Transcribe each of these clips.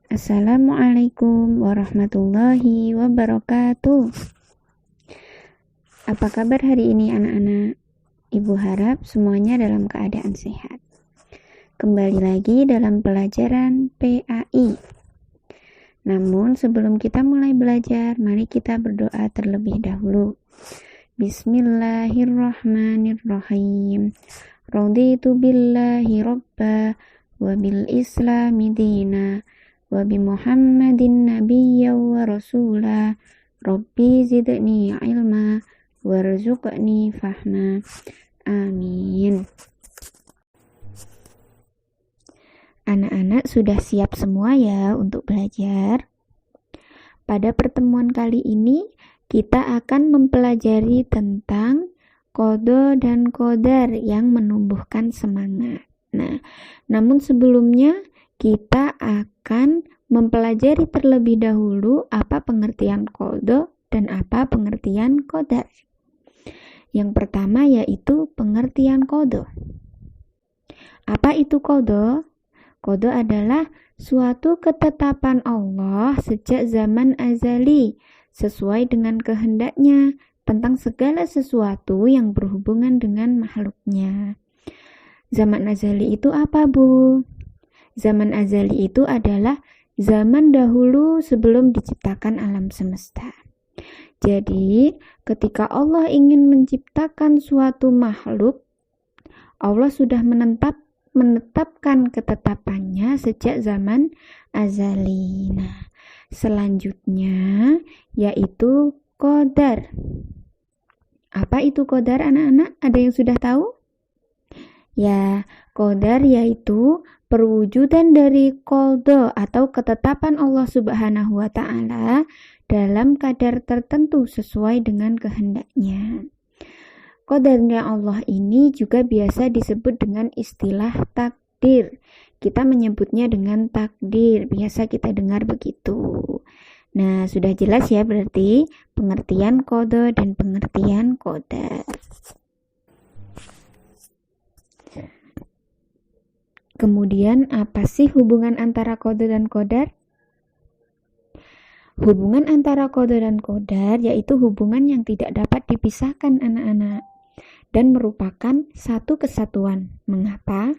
Assalamualaikum warahmatullahi wabarakatuh. Apa kabar hari ini anak-anak? Ibu harap semuanya dalam keadaan sehat. Kembali lagi dalam pelajaran PAI. Namun sebelum kita mulai belajar, mari kita berdoa terlebih dahulu. Bismillahirrahmanirrahim. Raditu billahi robba wa bil islami dina wa bi Muhammadin nabiyya wa rasula Rabbi zidni ilma warzuqni fahma. Amin. Anak-anak sudah siap semua ya untuk belajar? Pada pertemuan kali ini kita akan mempelajari tentang qada dan qadar yang menumbuhkan semangat. Nah, namun sebelumnya kita akan mempelajari terlebih dahulu apa pengertian qada dan apa pengertian qadar. Yang pertama yaitu pengertian qada. Apa itu qada? Qada adalah suatu ketetapan Allah sejak zaman azali sesuai dengan kehendaknya tentang segala sesuatu yang berhubungan dengan makhluknya. Zaman azali itu apa, Bu? Zaman azali itu adalah zaman dahulu sebelum diciptakan alam semesta. Jadi, ketika Allah ingin menciptakan suatu makhluk, Allah sudah menetapkan ketetapannya sejak zaman azali. Nah, selanjutnya yaitu qadar. Apa itu qadar, anak-anak? Ada yang sudah tahu? Ya, qadar yaitu perwujudan dari qada atau ketetapan Allah Subhanahu wa Ta'ala dalam kadar tertentu sesuai dengan kehendaknya. Qadarnya Allah ini juga biasa disebut dengan istilah takdir. Kita menyebutnya dengan takdir, biasa kita dengar begitu. Nah, sudah jelas ya berarti pengertian qada dan pengertian qadar. Kemudian apa sih hubungan antara qada dan qadar? Hubungan antara qada dan qadar yaitu hubungan yang tidak dapat dipisahkan anak-anak dan merupakan satu kesatuan. Mengapa?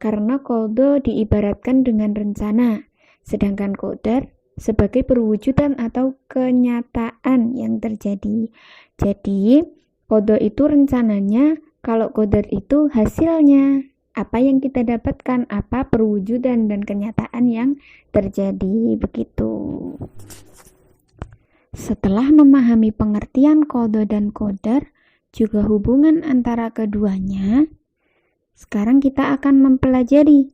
Karena qada diibaratkan dengan rencana, sedangkan qadar sebagai perwujudan atau kenyataan yang terjadi. Jadi, qada itu rencananya, kalau qadar itu hasilnya. Apa yang kita dapatkan, apa perwujudan dan kenyataan yang terjadi, begitu. Setelah memahami pengertian qada dan qadar, juga hubungan antara keduanya, sekarang kita akan mempelajari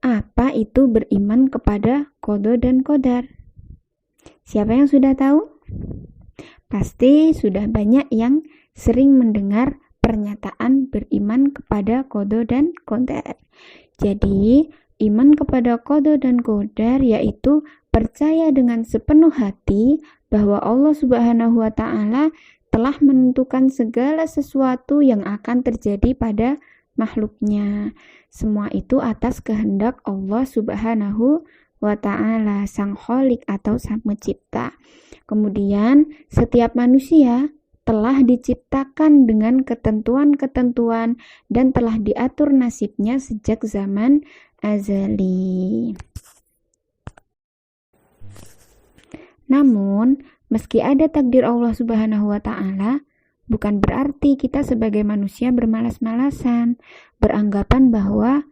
apa itu beriman kepada qada dan qadar. Siapa yang sudah tahu? Pasti sudah banyak yang sering mendengar pernyataan beriman kepada qada dan qadar. Jadi, iman kepada qada dan qadar yaitu percaya dengan sepenuh hati bahwa Allah Subhanahu wa Ta'ala telah menentukan segala sesuatu yang akan terjadi pada makhluknya. Semua itu atas kehendak Allah Subhanahu wa Ta'ala, Sang Khalik atau Sang Pencipta. Kemudian, setiap manusia telah diciptakan dengan ketentuan-ketentuan dan telah diatur nasibnya sejak zaman azali. Namun, meski ada takdir Allah Subhanahu wa Ta'ala, bukan berarti kita sebagai manusia bermalas-malasan, beranggapan bahwa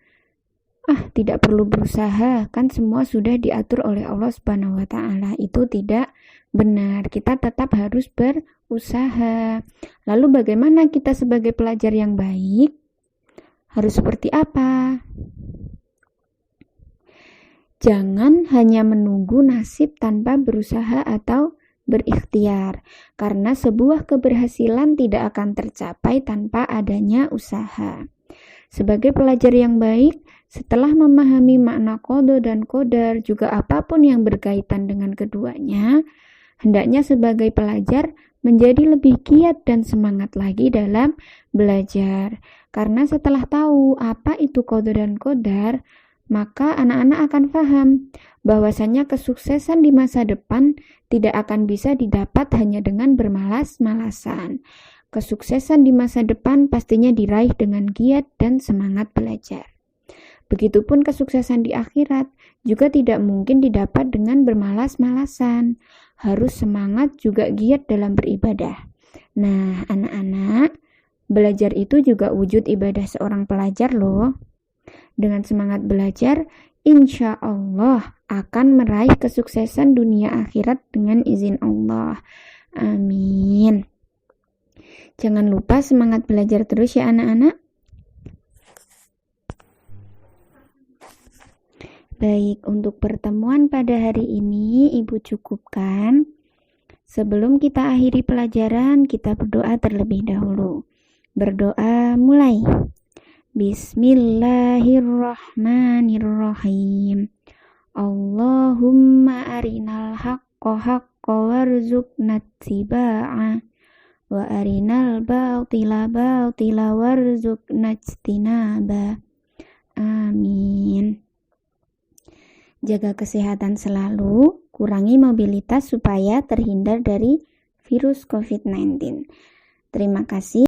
tidak perlu berusaha, kan semua sudah diatur oleh Allah Subhanahu wa Ta'ala. Itu tidak benar. Kita tetap harus berusaha. Lalu bagaimana kita sebagai pelajar yang baik? Harus seperti apa? Jangan hanya menunggu nasib tanpa berusaha atau berikhtiar, karena sebuah keberhasilan tidak akan tercapai tanpa adanya usaha. Sebagai pelajar yang baik, setelah memahami makna qada dan qadar, juga apapun yang berkaitan dengan keduanya, hendaknya sebagai pelajar menjadi lebih giat dan semangat lagi dalam belajar. Karena setelah tahu apa itu qada dan qadar, maka anak-anak akan paham bahwasannya kesuksesan di masa depan tidak akan bisa didapat hanya dengan bermalas-malasan. Kesuksesan di masa depan pastinya diraih dengan giat dan semangat belajar. Begitupun kesuksesan di akhirat juga tidak mungkin didapat dengan bermalas-malasan. Harus semangat juga giat dalam beribadah. Nah, anak-anak, belajar itu juga wujud ibadah seorang pelajar loh. Dengan semangat belajar, insya Allah akan meraih kesuksesan dunia akhirat dengan izin Allah. Amin. Jangan lupa semangat belajar terus ya anak-anak. Baik, untuk pertemuan pada hari ini Ibu cukupkan. Sebelum kita akhiri pelajaran, kita berdoa terlebih dahulu. Berdoa mulai. Bismillahirrahmanirrahim. Allahumma arinal haqqa haqqa warzuqna ittiba'ah wa arinal batila batila warzuqna ijtinaba. Amin. Jaga kesehatan selalu, kurangi mobilitas supaya terhindar dari virus COVID-19. Terima kasih.